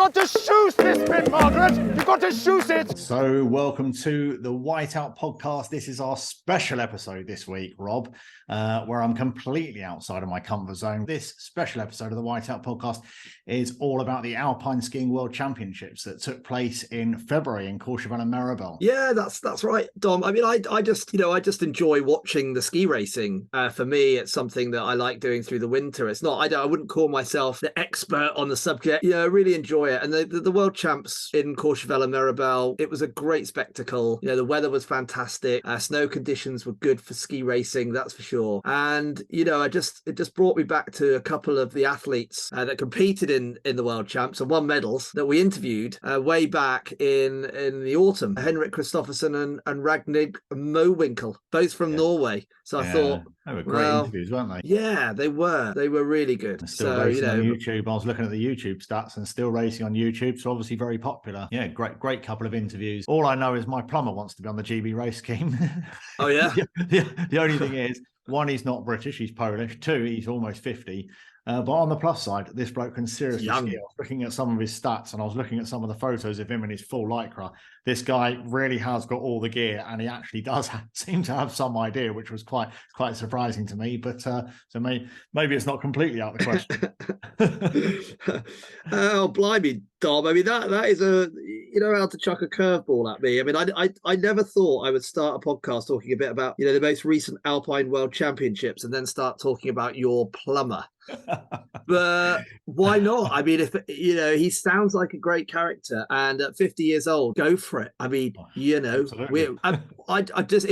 got to shoot this bit, Margaret. You've got to shoot it. So welcome to the Whiteout podcast. This is our special episode this week, Rob, where I'm completely outside of my comfort zone. This special episode of the Whiteout podcast is all about the Alpine Skiing World Championships that took place in February in Courchevel and Meribel. Yeah, that's right, Dom. I mean, I just enjoy watching the ski racing. For me, it's something that I like doing through the winter. It's not, I wouldn't call myself the expert on the subject. I really enjoy it. And the world champs in Courchevel and Meribel, it was a great spectacle. The weather was fantastic. Snow conditions were good for ski racing, that's for sure. And it just brought me back to a couple of the athletes that competed in the world champs and won medals that we interviewed way back in the autumn. Henrik Kristoffersen and Ragnhild Mowinckel, both from Norway. So I thought they were great interviews, weren't they? Yeah, they were. They were really good. Still racing on YouTube. I was looking at the YouTube stats and still racing on YouTube. So obviously very popular. Yeah, great couple of interviews. All I know is my plumber wants to be on the GB race scheme. Oh yeah. The only thing is, one, he's not British, he's Polish. Two, he's almost 50. But on the plus side, this bloke can seriously ski. I was looking at some of his stats and I was looking at some of the photos of him in his full lycra. This guy really has got all the gear and he actually does seem to have some idea, which was quite surprising to me. But so maybe it's not completely out of the question. Oh, blimey, Dom. I mean, that is how to chuck a curveball at me. I mean, I never thought I wowould start a podcast talking a bit about, the most recent Alpine World Championships and then start talking about your plumber. But why not? I mean, if he sounds like a great character, and at 50 years old, go for it. I mean, it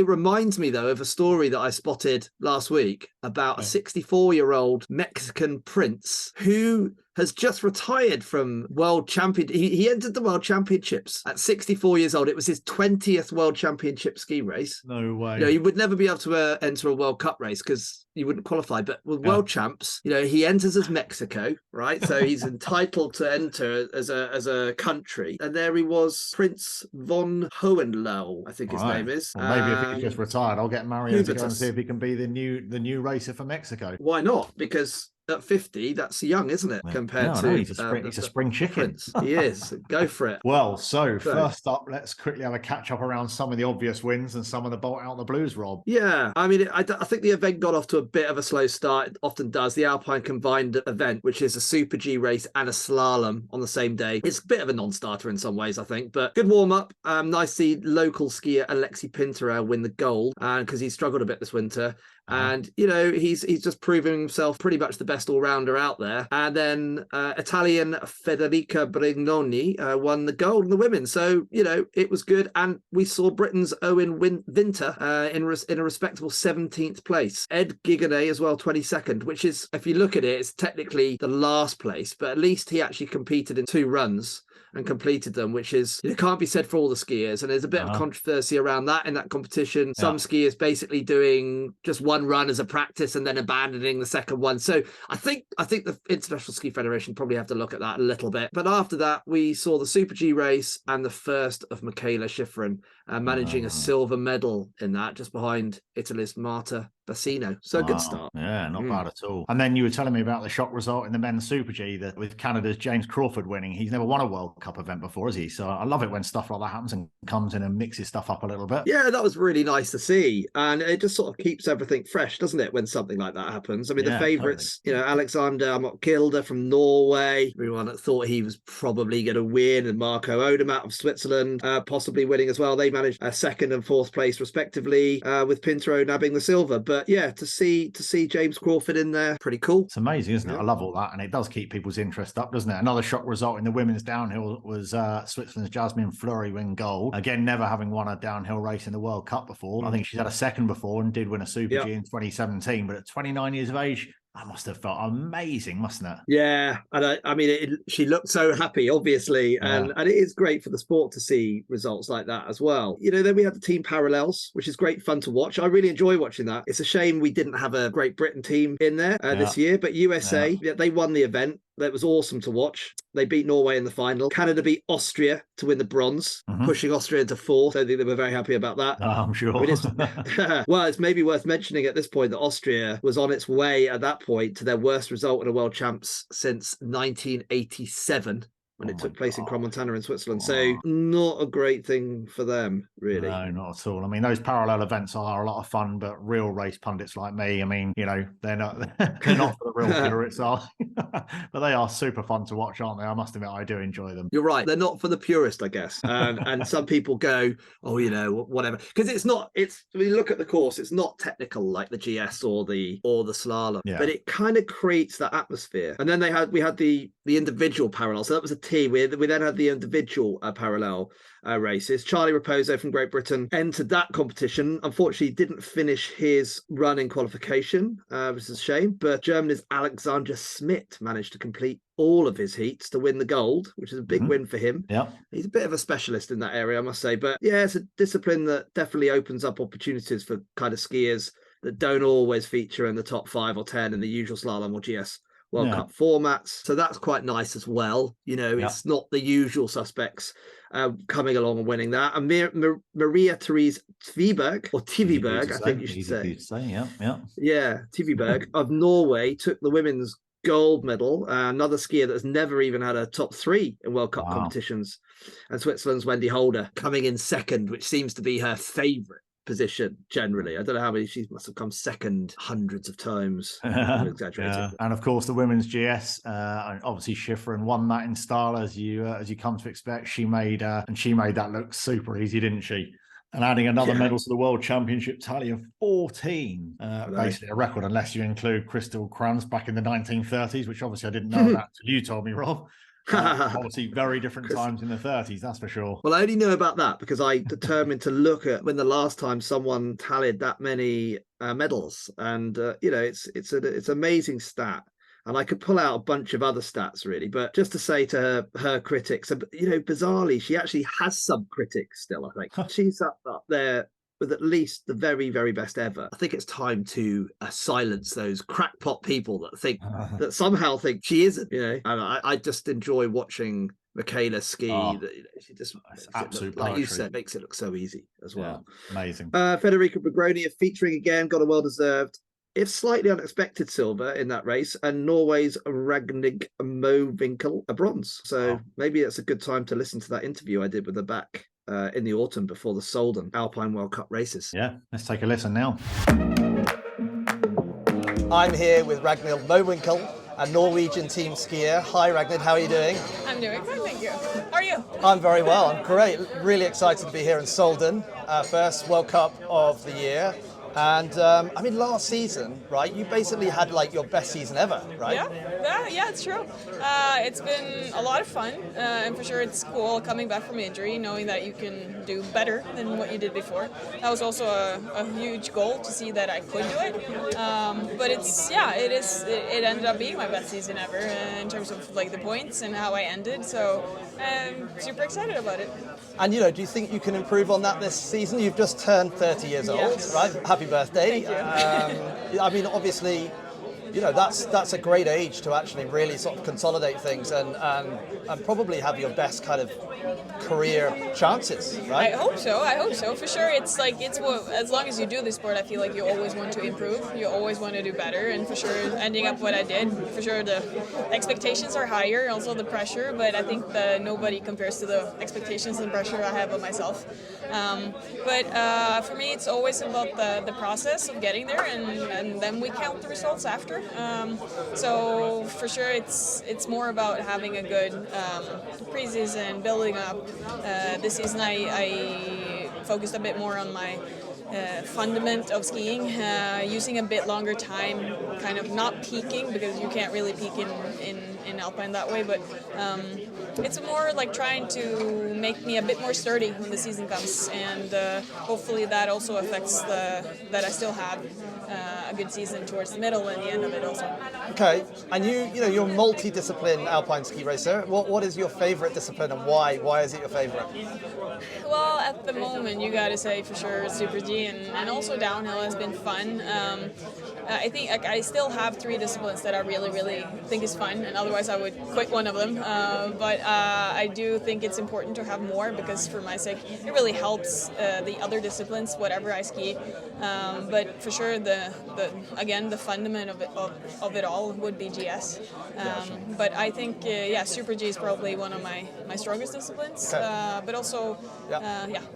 reminds me though of a story that I spotted last week about a 64-year-old Mexican prince who has just retired from world champion. He entered the world championships at 64 years old. It was his 20th world championship ski race. No way. He would never be able to enter a World Cup race because he wouldn't qualify. But with world champs, he enters as Mexico, right? So he's entitled to enter as a country. And there he was, Prince von Hohenlohe, I think his name is. Well, maybe if he's just retired, I'll get Mario to go and see if he can be the new racer for Mexico. Why not? Because at 50, that's young, isn't it? Compared to he's a spring chicken. He is. Go for it. Well, so first up, let's quickly have a catch up around some of the obvious wins and some of the bolt out the blues, Rob. Yeah, I mean, I think the event got off to a bit of a slow start. It often does. The Alpine combined event, which is a Super G race and a slalom on the same day. It's a bit of a non-starter in some ways, I think, but good warm up. Nice to see local skier Alexi Pinturel win the gold, because he struggled a bit this winter. And, he's just proving himself pretty much the best all-rounder out there. And then Italian Federica Brignoni won the gold in the women. So, it was good. And we saw Britain's Owen Winter in a respectable 17th place. Ed Gigonnet as well, 22nd, which is, if you look at it, it's technically the last place. But at least he actually competed in 2 runs and completed them, which is, it can't be said for all the skiers. And there's a bit of controversy around that in that competition. Some skiers basically doing just one run as a practice and then abandoning the second one. So I think the International Ski Federation probably have to look at that a little bit. But after that, we saw the Super G race and the first of Michaela Schifrin managing a silver medal in that, just behind Italy's Marta Bassino. So a good start. Yeah, not bad at all. And then you were telling me about the shock result in the men's Super G that with Canada's James Crawford winning. He's never won a World Cup event before, has he? So I love it when stuff like that happens and comes in and mixes stuff up a little bit. Yeah, that was really nice to see. And it just sort of keeps everything fresh, doesn't it, when something like that happens? I mean, the favourites, totally. Alexander Mowinckel from Norway, everyone that thought he was probably going to win, and Marco Odermatt of Switzerland possibly winning as well. They managed second and fourth place respectively, with Pinturo nabbing the silver. But yeah, to see James Crawford in there, pretty cool. It's amazing, isn't it? I love all that, and it does keep people's interest up, doesn't it? Another shock result in the women's downhill was Switzerland's Jasmine Fleury win gold. Again, never having won a downhill race in the World Cup before. I think she's had a second before and did win a Super G in 2017, but at 29 years of age, that must have felt amazing, mustn't it? Yeah, and I mean, she looked so happy, obviously, and it is great for the sport to see results like that as well. Then we had the team parallels, which is great fun to watch. I really enjoy watching that. It's a shame we didn't have a Great Britain team in there this year, but USA, they won the event. That was awesome to watch. They beat Norway in the final. Canada beat Austria to win the bronze, pushing Austria into fourth. I think they were very happy about that. I'm sure. Well, it's maybe worth mentioning at this point that Austria was on its way at that point to their worst result in a World Champs since 1987. when it took place in Crans-Montana in Switzerland. So not a great thing for them, really. No, not at all. I mean, those parallel events are a lot of fun, but real race pundits like me, I mean, you know, they're not for the real purists, are but they are super fun to watch, aren't they? I must admit, I do enjoy them. You're right. They're not for the purist, I guess. And some people go, oh, you know, whatever, because when you look at the course, it's not technical like the GS or the slalom, but it kind of creates that atmosphere. And then we had the individual parallel. So that was a T. We then had the individual parallel races. Charlie Raposo from Great Britain entered that competition. Unfortunately, didn't finish his run in qualification, which is a shame. But Germany's Alexander Schmidt managed to complete all of his heats to win the gold, which is a big win for him. Yeah, he's a bit of a specialist in that area, I must say. But yeah, it's a discipline that definitely opens up opportunities for kind of skiers that don't always feature in the top 5 or 10 in the usual slalom or GS World Cup formats. So that's quite nice as well. You know, it's not the usual suspects coming along and winning that. And Maria Therese Tveberg, or Tveberg, I think you should say. Yeah, Tveberg of Norway took the women's gold medal. Another skier that's never even had a top 3 in World Cup competitions. And Switzerland's Wendy Holder coming in second, which seems to be her favourite position generally. I don't know how many, she must have come second hundreds of times. Exaggerating. And of course the women's GS, obviously Schifrin won that in style, as you come to expect. She made that look super easy, didn't she? And adding another medal to the World Championship tally of 14, basically a record, unless you include Crystal Kranz back in the 1930s, which obviously I didn't know that until you told me, Rob. Obviously very different times in the 30s, that's for sure. Well, I only know about that because I determined to look at when the last time someone tallied that many medals, and you know, it's an amazing stat. And I could pull out a bunch of other stats, really, but just to say to her critics, you know, bizarrely, she actually has some critics still, I think. She's up there with at least the very, very best ever. I think it's time to silence those crackpot people that somehow think she isn't, you know. And I just enjoy watching Michaela ski. She just absolutely, like you said, makes it look so easy as well. Amazing. Federica Brignoni featuring again, got a well-deserved, if slightly unexpected, silver in that race, and Norway's Ragnhild Mowinckel a bronze. So maybe it's a good time to listen to that interview I did with her back in the autumn before the Solden Alpine World Cup races. Yeah, let's take a listen now. I'm here with Ragnhild Mowinckel, a Norwegian team skier. Hi Ragnhild, how are you doing? I'm doing good, thank you. How are you? I'm very well, I'm great. Really excited to be here in Solden, first World Cup of the year. And I mean, last season, right, you basically had like your best season ever, right? Yeah, it's true. It's been a lot of fun, and for sure it's cool coming back from injury, knowing that you can do better than what you did before. That was also a huge goal to see that I could do it. But it ended up being my best season ever in terms of like the points and how I ended. So I'm super excited about it. And you know, do you think you can improve on that this season? You've just turned 30 years old, right? Happy birthday. Thank you. I mean, obviously, you know, that's a great age to actually really sort of consolidate things and probably have your best kind of career chances, right? I hope so. For sure, it's as long as you do this sport, I feel like you always want to improve. You always want to do better, and for sure, ending up what I did, for sure the expectations are higher, also the pressure. But I think that nobody compares to the expectations and pressure I have of myself. But for me, it's always about the process of getting there, and then we count the results after. So for sure, it's more about having a good pre-season, building up. This season I focused a bit more on my fundament of skiing, using a bit longer time, kind of not peaking because you can't really peak in Alpine that way, but it's more like trying to make me a bit more sturdy when the season comes, and hopefully that also affects that I still have a good season towards the middle and the end of it also. Okay, and you know you're a multi-discipline alpine ski racer. What is your favorite discipline and why? Why is it your favorite? Well, at the moment, you got to say for sure Super G and also downhill has been fun. I think like, I still have 3 disciplines that I really, really think is fun, and otherwise I would quit one of them. But I do think it's important to have more because for my sake, it really helps the other disciplines, whatever I ski. But for sure, the fundament of it all would be GS. But I think Super G is probably one of my strongest disciplines. But also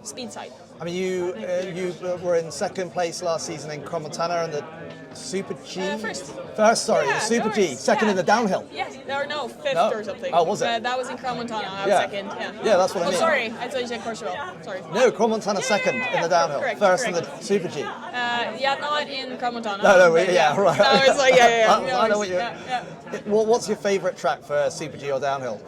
speed side. I mean, you were in second place last season in Crans-Montana and the Super G. First, sorry, the Super G. Second in the downhill. Yes, or no, fifth or something. Oh, was it? That was in Crans-Montana. I was second. Yeah, that's what I mean. Oh, sorry, I thought you said Courchevel. Sorry. No, Crans-Montana second in the downhill. First in the Super G. Not in Crans-Montana. No, right. No, it's like I know what you. What's your favourite track for Super G or downhill?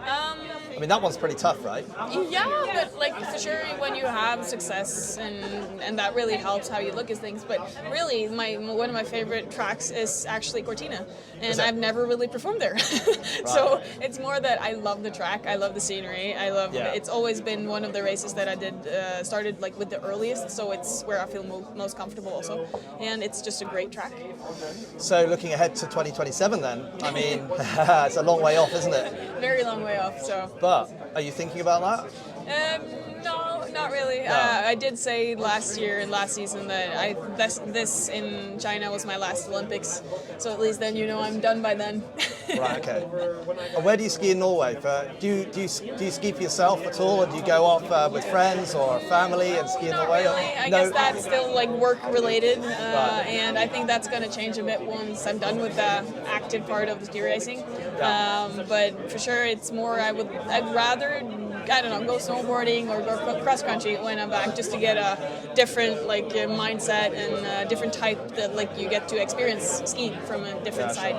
I mean, that one's pretty tough, right? Yeah, but like for sure when you have success and that really helps how you look at things. But really, one of my favorite tracks is actually Cortina, and I've never really performed there. So it's more that I love the track, I love the scenery, I love. It's always been one of the races that I did started like with the earliest, so it's where I feel most comfortable also, and it's just a great track. So looking ahead to 2027, then, I mean, it's a long way off, isn't it? Very long way off. So. But are you thinking about that? No, not really. No. I did say last season that this in China was my last Olympics, so at least then I'm done by then. Right. Okay. And where do you ski in Norway? Do you ski for yourself at all, or do you go off with friends or family and ski in Norway? Not really. I guess that's still like work related, and I think that's going to change a bit once I'm done with the active part of the ski racing. But for sure, it's more. I'd rather go snowboarding or go cross country when I'm back, just to get a different mindset and a different type that you get to experience skiing from a different side.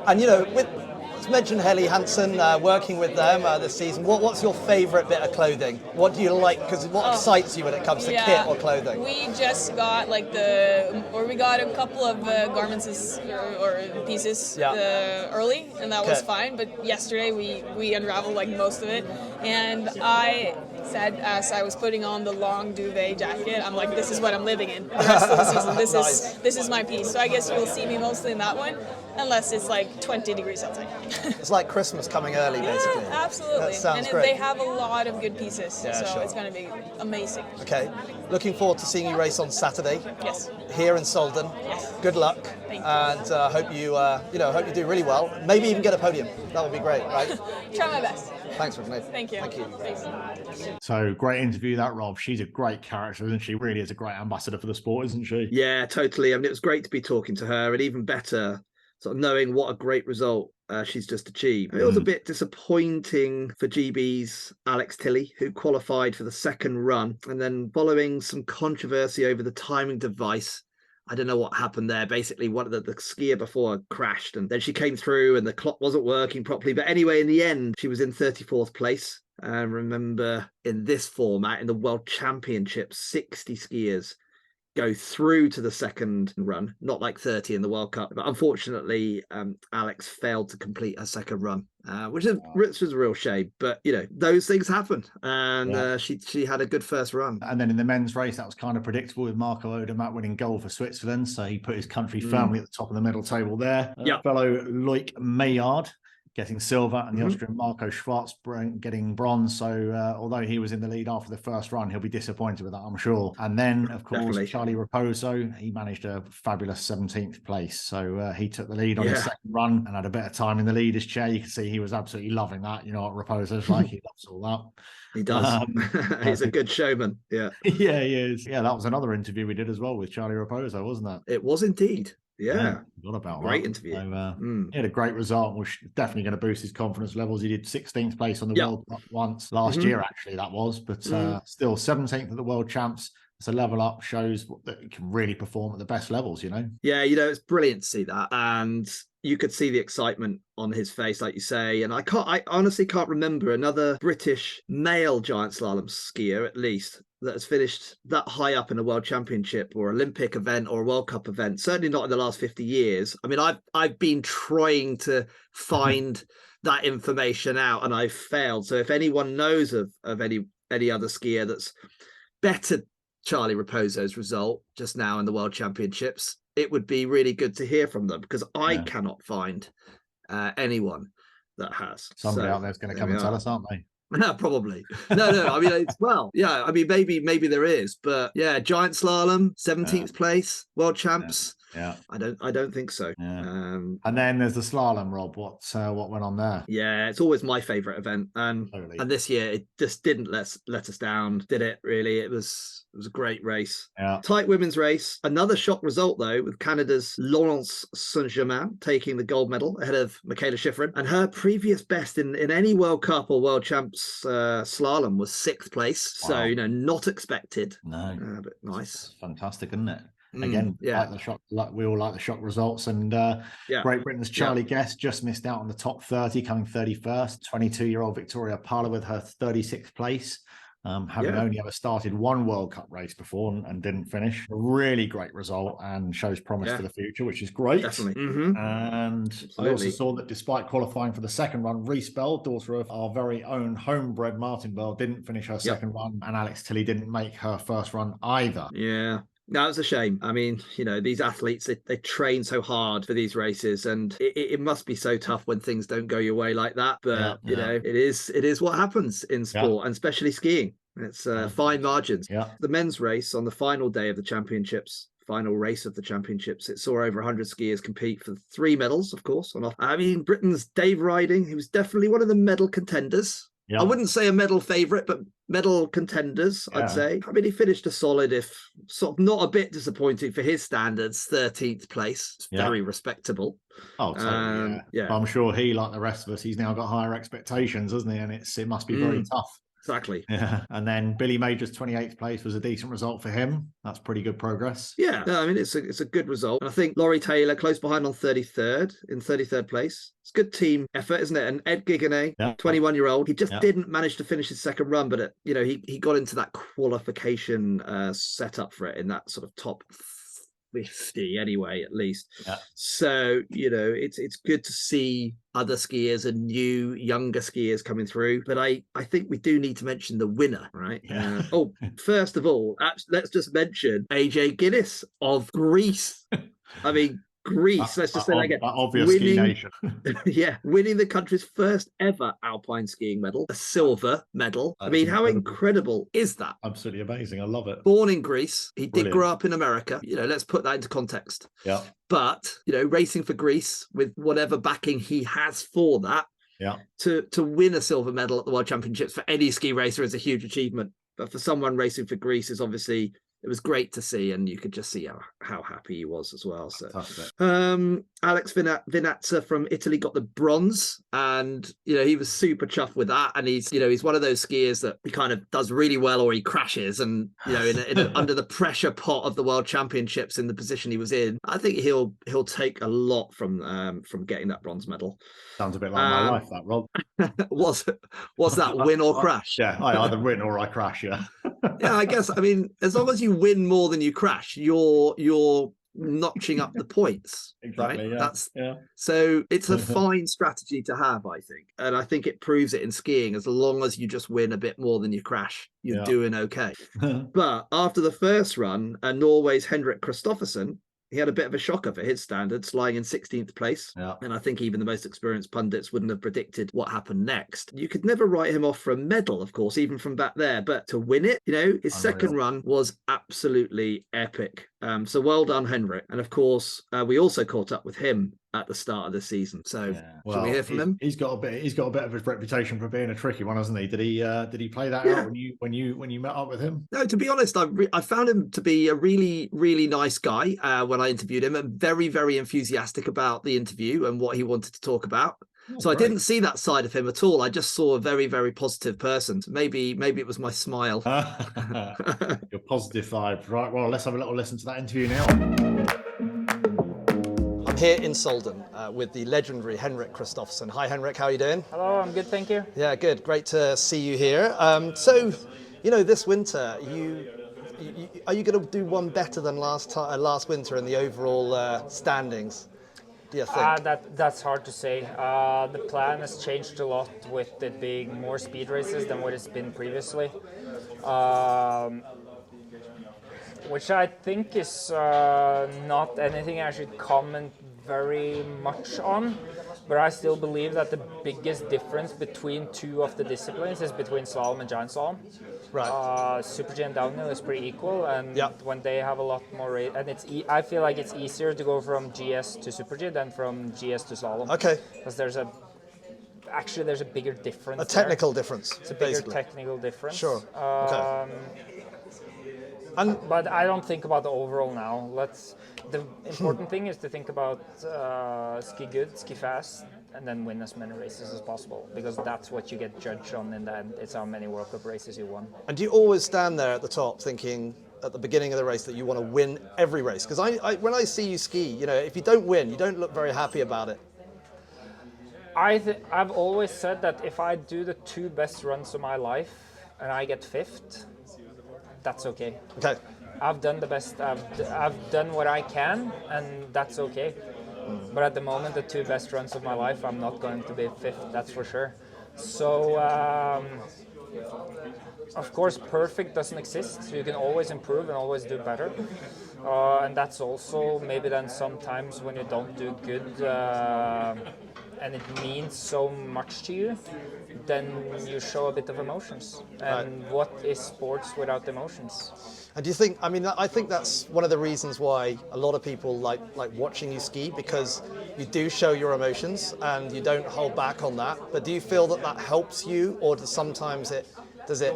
And let's mention Helly Hansen, working with them this season. What's your favourite bit of clothing? What do you like? Because what excites you when it comes to kit or clothing? We just got we got a couple of garments or pieces early, and that was fine. But yesterday we unraveled most of it, and I said as I was putting on the long duvet jacket, I'm like, this is what I'm living in the rest of the season. This is my piece. So I guess you'll see me mostly in that one, unless it's 20 degrees outside. It's like Christmas coming early, basically. Yeah, absolutely. That sounds great. They have a lot of good pieces, it's going to be amazing. Okay, looking forward to seeing you race on Saturday. Yes. Here in Solden. Yes. Good luck. Thank you. And hope you do really well. Maybe even get a podium. That would be great, right? Try my best. Thanks, Ragnhild. Thank you. Thank you. Thanks. So great interview, that, Rob. She's a great character, isn't she? Really is a great ambassador for the sport, isn't she? Yeah, totally. I mean, it was great to be talking to her, and even better, sort of knowing what a great result she's just achieved. It was a bit disappointing for GB's Alex Tilley, who qualified for the second run, and then following some controversy over the timing device, I don't know what happened there. Basically, one of the skier before crashed, and then she came through and the clock wasn't working properly. But anyway, in the end, she was in 34th place. Remember, in this format, in the World Championships, 60 skiers go through to the second run, not like 30 in the World Cup. But unfortunately, Alex failed to complete her second run, which was a real shame. But, those things happen. And she had a good first run. And then in the men's race, that was kind of predictable with Marco Odermatt winning gold for Switzerland. So he put his country firmly at the top of the medal table there. Fellow Loic Meillard getting silver, and the Austrian Marco Schwarz getting bronze. So although he was in the lead after the first run, he'll be disappointed with that, I'm sure. And then, of course, Definitely. Charlie Raposo, he managed a fabulous 17th place. So he took the lead on his second run and had a better time in the leader's chair. You can see he was absolutely loving that. You know what Raposo's like. He loves all that. He does. He's a good showman. Yeah. Yeah, he is. Yeah, that was another interview we did as well with Charlie Raposo, wasn't that? It was indeed. Yeah, forgot about great that. interview. So, he had a great result, which is definitely going to boost his confidence levels. He did 16th place on the World Cup once last year, actually, that was, but still 17th at the World Champs. It's a level up, shows that he can really perform at the best levels, Yeah, it's brilliant to see that. And you could see the excitement on his face, like you say. And I honestly can't remember another British male giant slalom skier, at least, that has finished that high up in a World Championship or Olympic event or a World Cup event. Certainly not in the last 50 years. I mean, I've been trying to find that information out, and I've failed. So if anyone knows of any other skier that's bettered Charlie Raposo's result just now in the World Championships, it would be really good to hear from them, because I cannot find anyone that has. Somebody out there's going to come and tell us, aren't they? Probably. No. I mean, I mean, maybe there is, but yeah, giant slalom, 17th place, world champs. Yeah. I don't think so. Yeah. And then there's the slalom, Rob. What went on there? Yeah, it's always my favorite event, and this year it just didn't let us down, did it? Really, it was a great race. Yeah. Tight women's race. Another shock result though, with Canada's Laurence Saint-Germain taking the gold medal ahead of Michaela Schifrin, and her previous best in any World Cup or World Champs slalom was 6th place. Wow. So not expected. No, but nice. It's fantastic, isn't it? Again, like the shock, we all like the shock results. And Great Britain's Charlie Guest just missed out on the top 30, coming 31st. 22-year-old Victoria Parler with her 36th place, having only ever started one World Cup race before and didn't finish. A really great result and shows promise for the future, which is great. Definitely. And we also saw that despite qualifying for the second run, Reese Bell, daughter of our very own homebred Martin Bell, didn't finish her second run, and Alex Tilley didn't make her first run either. Yeah. No, it's a shame. I mean, these athletes, they train so hard for these races, and it must be so tough when things don't go your way like that. But, it is what happens in sport, and especially skiing. It's fine margins. Yeah. The men's race on the final day of the championships, final race of the championships, it saw over 100 skiers compete for 3 medals, of course. I mean, Britain's Dave Riding, he was definitely one of the medal contenders. I wouldn't say a medal favourite, but medal contenders, I'd say. I mean, he finished a solid, if sort of not a bit disappointing for his standards, 13th place. It's very respectable. Oh, totally, But I'm sure he, like the rest of us, he's now got higher expectations, hasn't he? And it must be very tough. Exactly. Yeah. And then Billy Major's 28th place was a decent result for him. That's pretty good progress. Yeah. No, I mean, it's a good result. And I think Laurie Taylor close behind on 33rd place. It's good team effort, isn't it? And Ed Gigonnet, 21-year-old, he just didn't manage to finish his second run, but he got into that qualification setup for it in that sort of top 50 anyway, at least. So it's good to see other skiers and new younger skiers coming through, but I think we do need to mention the winner, right? First of all, let's just mention AJ Guinness of Greece. I mean, Greece, let's just say that again. Obvious ski nation. Winning the country's first ever alpine skiing medal, a silver medal. I mean, how incredible is that? Absolutely amazing. I love it. Born in Greece. He did grow up in America. Let's put that into context. Yeah. But, racing for Greece with whatever backing he has for that, to win a silver medal at the World Championships for any ski racer is a huge achievement. But for someone racing for Greece is obviously, it was great to see, and you could just see how happy he was as well. So, Alex Vinazza from Italy got the bronze, and he was super chuffed with that. And he's one of those skiers that he kind of does really well, or he crashes, and under the pressure pot of the World Championships in the position he was in, I think he'll take a lot from getting that bronze medal. Sounds a bit like my life, that, Rob. Was that win or crash? Yeah, I either win or I crash. Yeah. Yeah, I guess. I mean, as long as you win more than you crash, you're notching up the points. Exactly. Right? Yeah. So it's a fine strategy to have, I think, and I think it proves it in skiing. As long as you just win a bit more than you crash, you're doing okay. But after the first run, Norway's Henrik Kristoffersen, he had a bit of a shocker for his standards, lying in 16th place. And I think even the most experienced pundits wouldn't have predicted what happened next. You could never write him off for a medal, of course, even from back there. But to win it, his second run was absolutely epic. So well done, Henrik. And of course, we also caught up with him at the start of the season. So should we hear from him? He's got a bit of a reputation for being a tricky one, hasn't he? Did he play that out when you met up with him? No, to be honest, I found him to be a really, really nice guy when I interviewed him, and very, very enthusiastic about the interview and what he wanted to talk about. So great. I didn't see that side of him at all. I just saw a very, very positive person. So maybe it was my smile. Your positive vibe. Right, well, let's have a little listen to that interview now. I'm here in Solden with the legendary Henrik Kristoffersen. Hi, Henrik. How are you doing? Hello, I'm good, thank you. Yeah, good. Great to see you here. So, this winter, are you going to do one better than last winter in the overall standings? Do you think? That's hard to say. The plan has changed a lot with it being more speed races than what it's been previously. which I think is not anything I should comment very much on, but I still believe that the biggest difference between two of the disciplines is between slalom and giant slalom. Right. Super G and downhill is pretty equal, and Yeah. when they have a lot more, and I feel like it's easier to go from GS to Super G than from GS to slalom. Okay. Because there's a bigger difference. A technical difference. It's a bigger basically. technical difference. Sure. Okay. But I don't think about the overall now. The important thing is to think about ski good, ski fast, and then win as many races as possible, because that's what you get judged on in the end. It's how many World Cup races you won. And do you always stand there at the top thinking at the beginning of the race that you want to win every race? Because when I see you ski, you know, if you don't win, you don't look very happy about it. I've always said that if I do the two best runs of my life and I get fifth, that's okay. Okay. I've done the best. I've done what I can, and that's okay. But at the moment, the two best runs of my life, I'm not going to be fifth. That's for sure. So, of course, perfect doesn't exist. So you can always improve and always do better. And that's also maybe then sometimes when you don't do good, and it means so much to you, then you show a bit of emotions. And what is sports without emotions? And do you think, I mean, I think that's one of the reasons why a lot of people like watching you ski, because you do show your emotions and you don't hold back on that. But do you feel that that helps you, or does it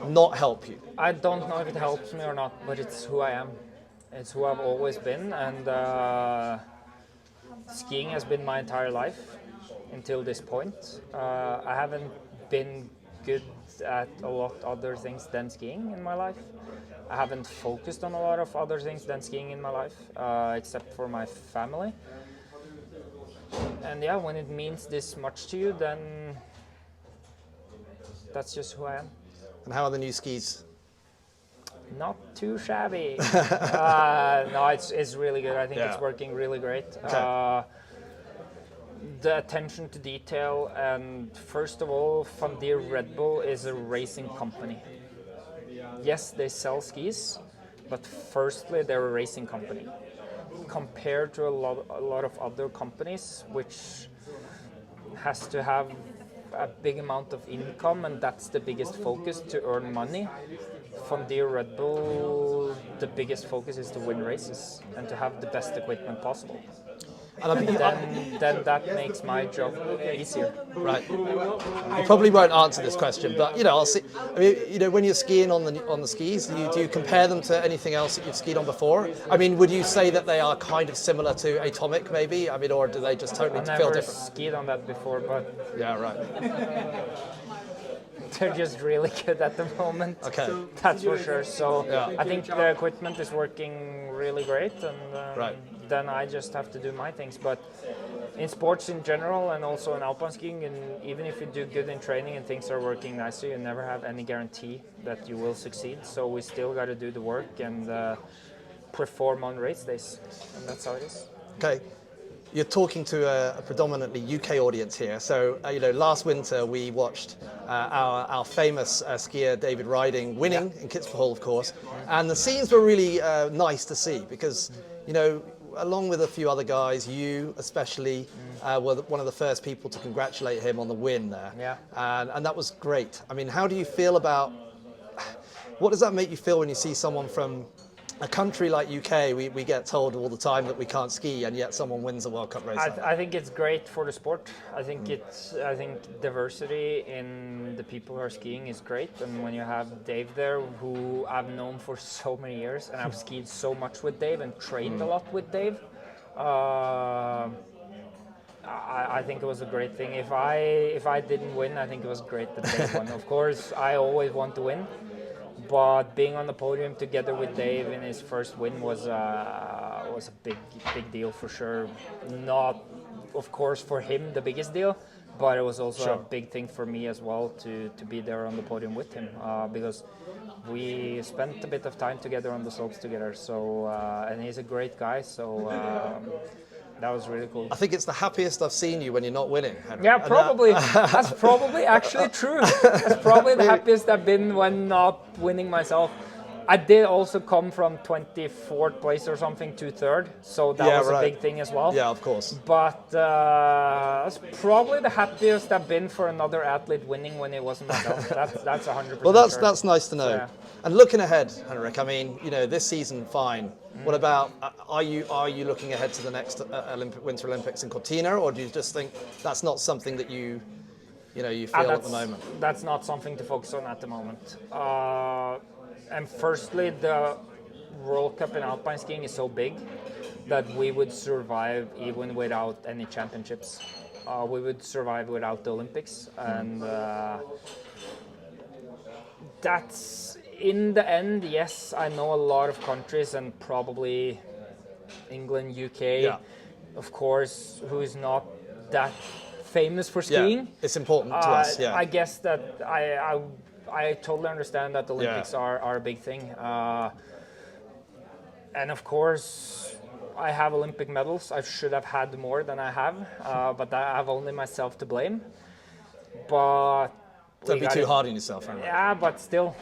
not help you? I don't know if it helps me or not, but it's who I am. It's who I've always been, and skiing has been my entire life until this point. I haven't been good at a lot other things than skiing in my life. I haven't focused on a lot of other things than skiing in my life, except for my family. And yeah, when it means this much to you, then that's just who I am. And how are the new skis? Not too shabby. No, it's really good. I think it's working really great. Okay. The attention to detail, and first of all, Van der Red Bull is a racing company. Yes, they sell skis, but firstly, they're a racing company. Compared to a lot of other companies, which has to have a big amount of income, and that's the biggest focus, to earn money. Van der Red Bull, the biggest focus is to win races and to have the best equipment possible. And then that makes my job easier. Right. I probably won't answer this question, but you know, I'll see. I mean, you know, when you're skiing on the skis, do you compare them to anything else that you've skied on before? I mean, would you say that they are kind of similar to Atomic, maybe? I mean, or do they just totally feel different? I've never skied on that before, but yeah, right. They're just really good at the moment. Okay. That's for sure. So yeah. I think the equipment is working really great, and right. Then I just have to do my things. But in sports in general, and also in alpine skiing, and even if you do good in training and things are working nicely, you never have any guarantee that you will succeed. So we still got to do the work and perform on race days, and that's how it is. Okay. You're talking to a predominantly UK audience here. So, you know, last winter we watched our famous skier David Riding winning in Courchevel, of course, and the scenes were really nice to see because, you know, along with a few other guys, you especially were one of the first people to congratulate him on the win there. Yeah. And that was great. I mean, how do you feel about, what does that make you feel when you see someone from a country like UK, we get told all the time that we can't ski, and yet someone wins a World Cup race? I think it's great for the sport. I think diversity in the people who are skiing is great, and when you have Dave there, who I've known for so many years, and I've skied so much with Dave and trained a lot with Dave, I think it was a great thing. If I didn't win, I think it was great that Dave won. Of course, I always want to win. But being on the podium together with Dave in his first win was a big deal for sure. Not, of course, for him the biggest deal, but it was also a big thing for me as well to be there on the podium with him because we spent a bit of time together on the slopes together. So and he's a great guy. So. That was really cool. I think it's the happiest I've seen you when you're not winning, Henrik. Yeah, probably. That's probably actually true. That's probably the happiest I've been when not winning myself. I did also come from 24th place or something to 3rd, so that was a big thing as well. Yeah, of course. But that's probably the happiest I've been for another athlete winning when it wasn't myself. That's 100%. Well, that's sure. nice to know. So, yeah. And looking ahead, Henrik, I mean, this season, fine. What about, are you looking ahead to the next Winter Olympics in Cortina, or do you just think that's not something that you feel at the moment? That's not something to focus on at the moment. And firstly, the World Cup in Alpine skiing is so big that we would survive even without any championships. We would survive without the Olympics, and that's in the end. Yes, I know a lot of countries, and probably England, UK, of course, who is not that famous for skiing. Yeah, it's important to us. Yeah, I guess that I totally understand that the Olympics are a big thing, and of course I have Olympic medals. I should have had more than I have, but I have only myself to blame. But don't be too hard on yourself, Henrik. Yeah, but still,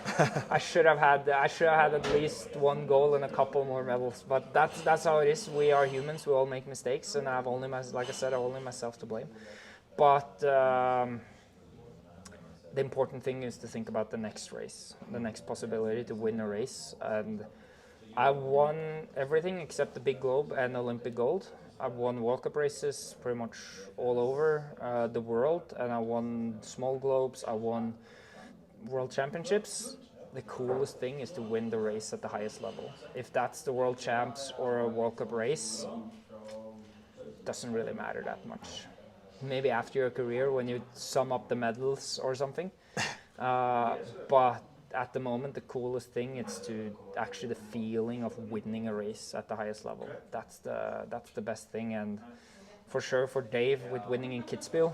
I should have had at least one goal and a couple more medals. But that's how it is. We are humans. We all make mistakes, and I have only like I said, only myself to blame. But the important thing is to think about the next race, the next possibility to win a race. And I won everything except the Big Globe and Olympic gold. I've won World Cup races pretty much all over the world, and I won small globes, I won World Championships. The coolest thing is to win the race at the highest level. If that's the World Champs or a World Cup race, doesn't really matter that much. Maybe after your career when you sum up the medals or something. But at the moment, the coolest thing is to actually the feeling of winning a race at the highest level. That's the best thing. And for sure for Dave with winning in Kitzbühel,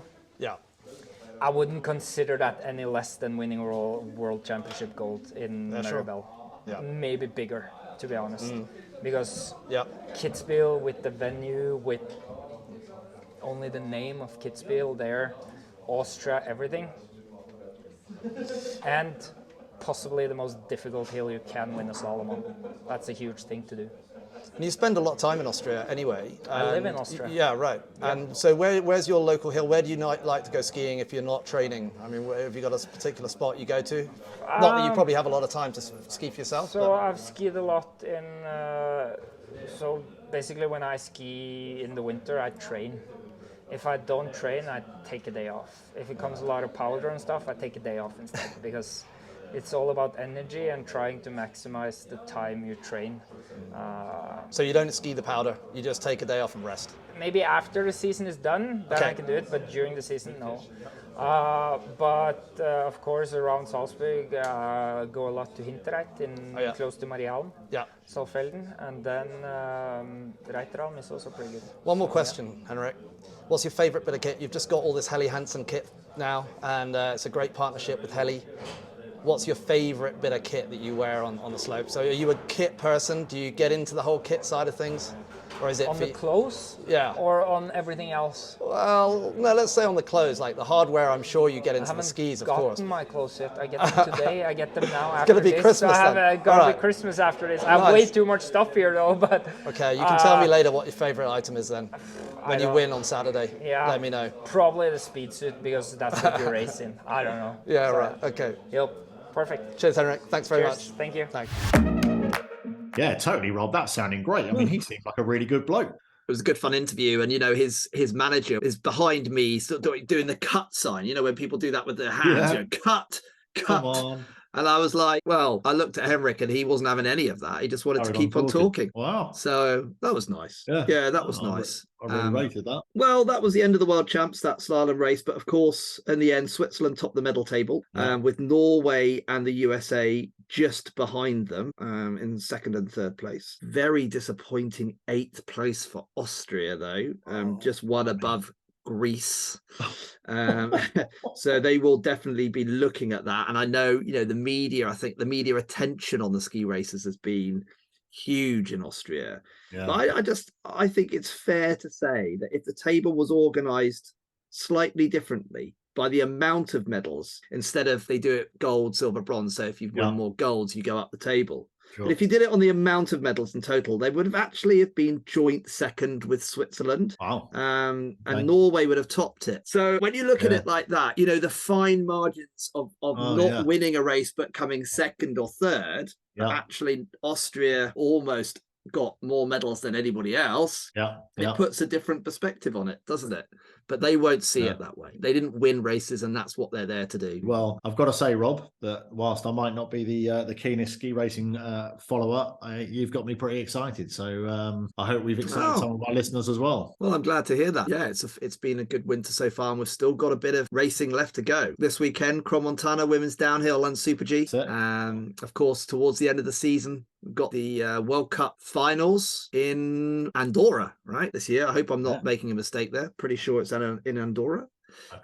I wouldn't consider that any less than winning World Championship gold in Meribel. Yeah. Maybe bigger, to be honest. Because Kitzbühel with the venue, with only the name of Kitzbühel there, Austria, everything. And possibly the most difficult hill you can win a slalom on. That's a huge thing to do. And you spend a lot of time in Austria anyway. I live in Austria. Yeah, right. Yeah. And so where's your local hill? Where do you like to go skiing if you're not training? I mean, have you got a particular spot you go to? Not that you probably have a lot of time to ski for yourself. So I've skied a lot in... so basically when I ski in the winter, I train. If I don't train, I take a day off. If it comes a lot of powder and stuff, I take a day off instead because it's all about energy and trying to maximize the time you train. So you don't ski the powder, you just take a day off and rest? Maybe after the season is done, then I can do it, but during the season, no. But of course, around Salzburg, go a lot to Hinterreit, close to Marieholm, Saalfelden, and then Reiteralm is also pretty good. One more question, Henrik. What's your favourite bit of kit? You've just got all this Helly Hansen kit now, and it's a great partnership with Helly. What's your favourite bit of kit that you wear on the slope? So are you a kit person? Do you get into the whole kit side of things? Or is it on the clothes? Yeah. Or on everything else? Well, no, let's say on the clothes. Like the hardware, I'm sure you get into the skis, of course. I haven't gotten my clothes yet. I get them today. I get them now after this. It's going to be Christmas so then. It's going to be Christmas after this. I have way too much stuff here though, but... Okay, you can tell me later what your favourite item is then. When you win on Saturday, let me know. Probably the speed suit because that's what you race in. I don't know. Yeah, so, right. Okay. Yep. Perfect. Cheers, Henrik. Thanks very much. Thank you. Thanks. Yeah, totally, Rob. That's sounding great. I mean, he seems like a really good bloke. It was a good fun interview, and his manager is behind me, still doing the cut sign. When people do that with their hands, cut. Come on. And I was like, well, I looked at Henrik and he wasn't having any of that. He just wanted to keep on talking. Wow. So that was nice. Yeah, that was nice. I really rated that. Well, that was the end of the World Champs, that slalom race. But of course, in the end, Switzerland topped the medal table with Norway and the USA just behind them in second and third place. Very disappointing 8th place for Austria, though. Just one above Greece. So they will definitely be looking at that. And I know, the media, I think the media attention on the ski races has been huge in Austria. Yeah. But I think it's fair to say that if the table was organized slightly differently by the amount of medals, instead of they do it gold, silver, bronze. So if you've won more golds, you go up the table. But if you did it on the amount of medals in total, they would have actually been joint second with Switzerland. Wow. And Norway would have topped it. So when you look at it like that, the fine margins of not winning a race but coming second or third, actually Austria almost got more medals than anybody else. It puts a different perspective on it, doesn't it? But they won't see it that way. They didn't win races, and that's what they're there to do. Well, I've got to say, Rob, that whilst I might not be the keenest ski racing follower, you've got me pretty excited. So I hope we've excited some of our listeners as well. Well, I'm glad to hear that. Yeah, it's been a good winter so far, and we've still got a bit of racing left to go. This weekend, Crans-Montana Women's Downhill and Super G. Of course, towards the end of the season, we've got the World Cup finals in Andorra, right, this year. I hope I'm not making a mistake there. Pretty sure it's in Andorra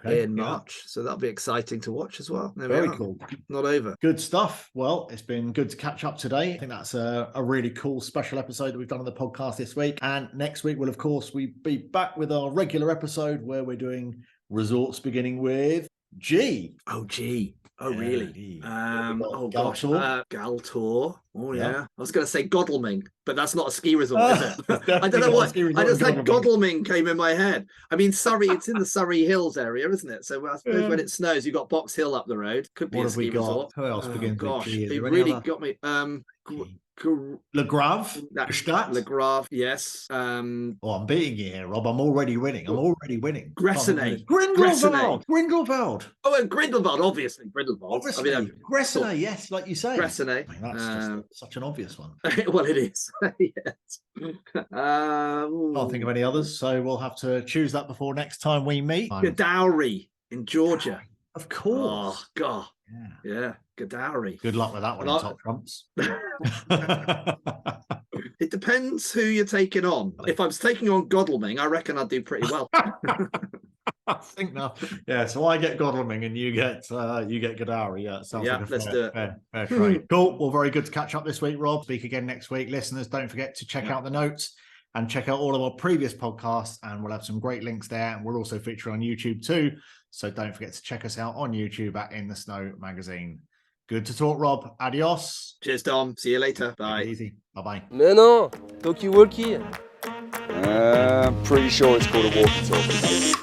in March. So that'll be exciting to watch as well. Very cool. Not over. Good stuff. Well, it's been good to catch up today. I think that's a really cool special episode that we've done on the podcast this week. And next week will, of course, we be back with our regular episode where we're doing resorts beginning with G. Oh, G. Oh, really? Gosh. Galtor. Oh, yeah. I was going to say Godalming, but that's not a ski resort, is it? I don't know what. I just had Godalming came in my head. I mean, Surrey, it's in the Surrey Hills area, isn't it? So I suppose when it snows, you've got Box Hill up the road. Could be a ski resort. Who else begins with G? It really got me. Le Grave, Le Grave, yes. I'm beating you here, Rob. I'm already winning. Gressenay. Grindelwald. Oh, and Grindelwald, obviously. Grindelwald. Gressenay, yes, like you say. Gressenay. That's just such an obvious one. Well, it is. Yes. Can't think of any others, so we'll have to choose that before next time we meet. Gadauri in Georgia. Of course. Oh, God. Yeah. Gadauri. Good luck with that one, Top Trumps. It depends who you're taking on. If I was taking on Godalming, I reckon I'd do pretty well. I think now. Yeah, so I get Godalming and you get Gadauri. Yeah, sounds like let's do it. Fair trade. Cool. Well, very good to catch up this week, Rob. Speak again next week. Listeners, don't forget to check out the notes and check out all of our previous podcasts, and we'll have some great links there. And we're also featured on YouTube too. So don't forget to check us out on YouTube at In the Snow Magazine. Good to talk, Rob. Adios. Cheers, Dom. See you later. Bye. Easy. Bye-bye. Mais non, talkie-walkie. I'm pretty sure it's called a walkie-talkie.